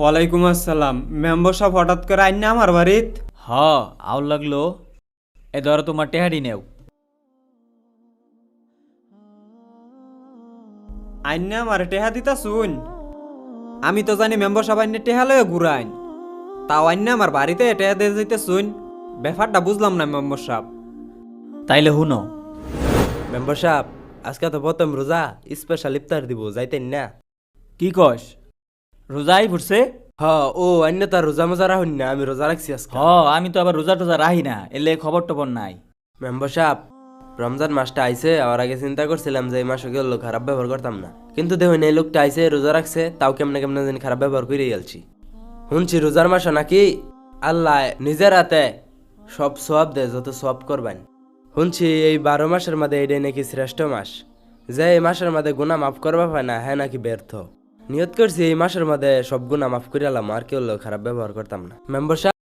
ওয়ালাইকুম আসসালাম। মেম্বার সাহেব হঠাৎ করে আইন না আমার বাড়িত? হ আউল লাগলো। এ ধরো তোমার টেহারি নেও। আইন না আমার টেহা দিতা শুন। আমি তো জানি মেম্বার সাহেব আইনে টেহা লয়ে ঘুরাইন, তাও আইন না আমার বাড়িতে টেহা দিয়ে যাইতে শুন। ব্যাপারটা বুঝলাম না মেম্বার সাহেব। তাইলে হুনো। মেম্বার সাহেব, আজকে তো প্রথম রোজা, স্পেশাল ইফতার দিব, যাইতেন না? কি কস? রোজাই ফুটছে? হ, ও অন্য তার রোজা মজা রাখুন না, আমি রোজা রাখছি আজকে। হ আমি তো আবার রোজা টোজা রাহি না, এলে খবর টবর নাই। মেম্বার সাহেব, রমজান মাসটা আইছে, আর আগে চিন্তা করছিলাম যে এই মাসে গেল খারাপ ব্যবহার করতাম না, কিন্তু দেখুন এই লোকটা আইছে রোজা রাখছে, তাও কেমনে কেমনে জানি খারাপ ব্যবহার করে গেলছি। শুনছি রোজার মাসে নাকি আল্লাহ নিজের হাতে সব সওয়াব দেয়, যত সওয়াব করবেন। শুনছি এই 12 মাসের মধ্যে এটাই নাকি শ্রেষ্ঠ মাস, যে এই মাসের মধ্যে গুনাহ মাফ করবা পায় না, হ্যাঁ নাকি ব্যর্থ। নিয়ত করছি এই মাসের মধ্যে সব গুনাহ মাফ করে এলাম, আর কেউ খারাপ ব্যবহার করতাম না। মেম্বার সাহেব